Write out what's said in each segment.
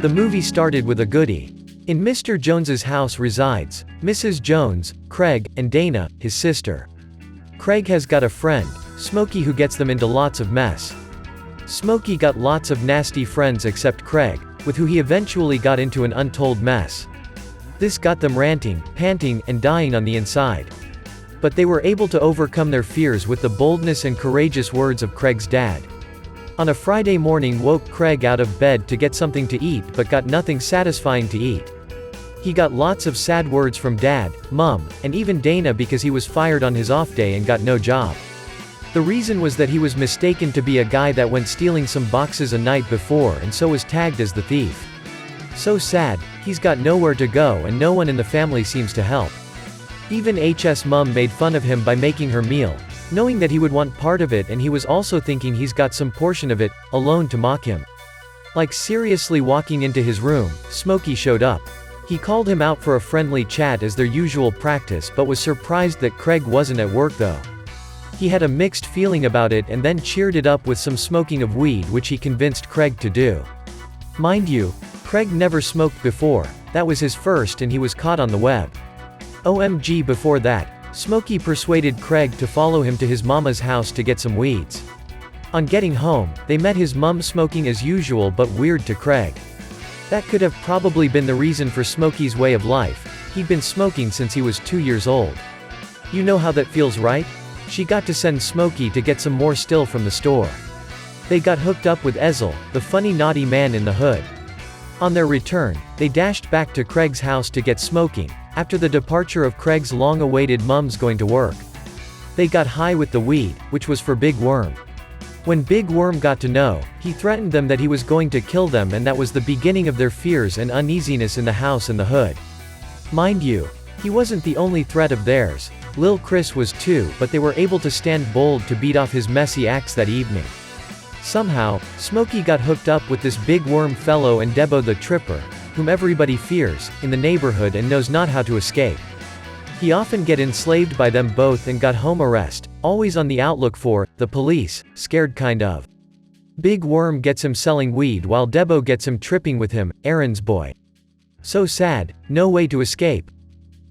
The movie started with a goodie. In Mr. Jones's house resides Mrs. Jones, Craig, and Dana, his sister. Craig has got a friend, Smokey, who gets them into lots of mess. Smokey got lots of nasty friends except Craig, with who he eventually got into an untold mess. This got them ranting, panting, and dying on the inside. But they were able to overcome their fears with the boldness and courageous words of Craig's dad. On a Friday morning, woke Craig out of bed to get something to eat but got nothing satisfying to eat. He got lots of sad words from Dad, Mom, and even Dana because he was fired on his off day and got no job. The reason was that he was mistaken to be a guy that went stealing some boxes a night before and so was tagged as the thief. So sad, he's got nowhere to go and no one in the family seems to help. Even HS Mom made fun of him by making her meal, knowing that he would want part of it and he was also thinking he's got some portion of it, alone to mock him. Like seriously walking into his room, Smokey showed up. He called him out for a friendly chat as their usual practice but was surprised that Craig wasn't at work though. He had a mixed feeling about it and then cheered it up with some smoking of weed which he convinced Craig to do. Mind you, Craig never smoked before, that was his first and he was caught on the web. OMG, before that, Smokey persuaded Craig to follow him to his mama's house to get some weeds. On getting home, they met his mum smoking as usual but weird to Craig. That could have probably been the reason for Smokey's way of life, he'd been smoking since he was 2 years old. You know how that feels, right? She got to send Smokey to get some more still from the store. They got hooked up with Ezel, the funny naughty man in the hood. On their return, they dashed back to Craig's house to get smoking, after the departure of Craig's long-awaited mums going to work. They got high with the weed, which was for Big Worm. When Big Worm got to know, he threatened them that he was going to kill them and that was the beginning of their fears and uneasiness in the house in the hood. Mind you, he wasn't the only threat of theirs, Lil Chris was too, but they were able to stand bold to beat off his messy acts that evening. Somehow, Smokey got hooked up with this Big Worm fellow and Debo the Tripper, whom everybody fears, in the neighborhood and knows not how to escape. He often get enslaved by them both and got home arrest, always on the outlook for, the police, scared kind of. Big Worm gets him selling weed while Debo gets him tripping with him, errands boy. So sad, no way to escape.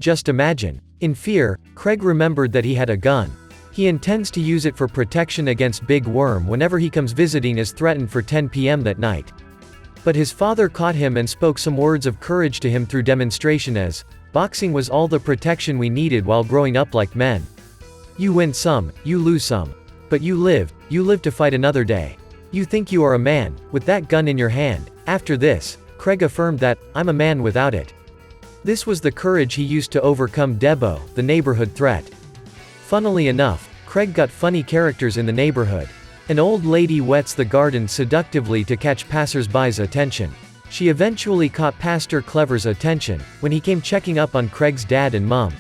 Just imagine. In fear, Craig remembered that he had a gun. He intends to use it for protection against Big Worm whenever he comes visiting as threatened for 10 p.m. that night. But his father caught him and spoke some words of courage to him through demonstration as, boxing was all the protection we needed while growing up like men. You win some, you lose some. But you live to fight another day. You think you are a man, with that gun in your hand. After this, Craig affirmed that, I'm a man without it. This was the courage he used to overcome Debo, the neighborhood threat. Funnily enough, Craig got funny characters in the neighborhood. An old lady wets the garden seductively to catch passers-by's attention. She eventually caught Pastor Clever's attention, when he came checking up on Craig's dad and mum.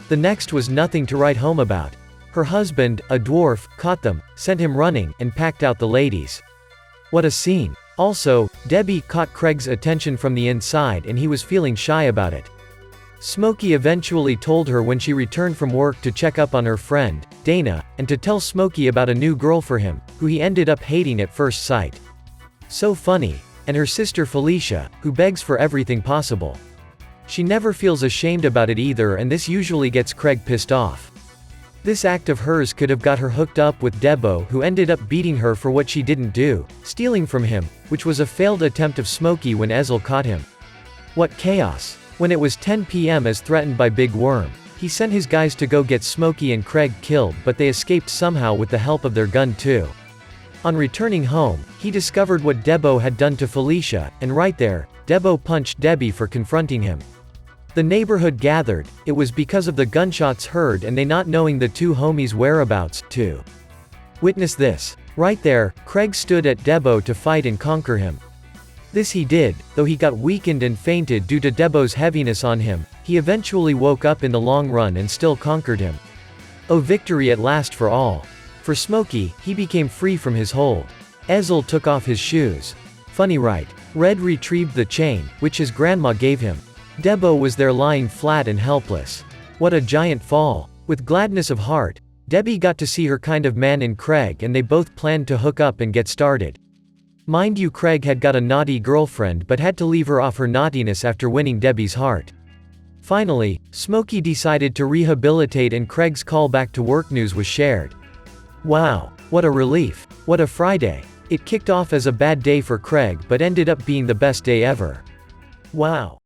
The next was nothing to write home about. Her husband, a dwarf, caught them, sent him running, and packed out the ladies. What a scene. Also, Debbie caught Craig's attention from the inside and he was feeling shy about it. Smokey eventually told her when she returned from work to check up on her friend, Dana, and to tell Smokey about a new girl for him, who he ended up hating at first sight. So funny. And her sister Felicia, who begs for everything possible. She never feels ashamed about it either and this usually gets Craig pissed off. This act of hers could have got her hooked up with Debo, who ended up beating her for what she didn't do, stealing from him, which was a failed attempt of Smokey when Ezel caught him. What chaos. When it was 10 p.m. as threatened by Big Worm, he sent his guys to go get Smokey and Craig killed but they escaped somehow with the help of their gun too. On returning home, he discovered what Debo had done to Felicia, and right there, Debo punched Debbie for confronting him. The neighborhood gathered, it was because of the gunshots heard and they not knowing the two homies' whereabouts, too. Witness this. Right there, Craig stood at Debo to fight and conquer him. This he did, though he got weakened and fainted due to Debo's heaviness on him, he eventually woke up in the long run and still conquered him. Oh, victory at last for all. For Smokey, he became free from his hold. Ezel took off his shoes. Funny right? Red retrieved the chain, which his grandma gave him. Debo was there lying flat and helpless. What a giant fall. With gladness of heart, Debbie got to see her kind of man in Craig and they both planned to hook up and get started. Mind you, Craig had got a naughty girlfriend but had to leave her off her naughtiness after winning Debbie's heart. Finally, Smokey decided to rehabilitate and Craig's call back to work news was shared. Wow, what a relief. What a Friday. It kicked off as a bad day for Craig but ended up being the best day ever. Wow.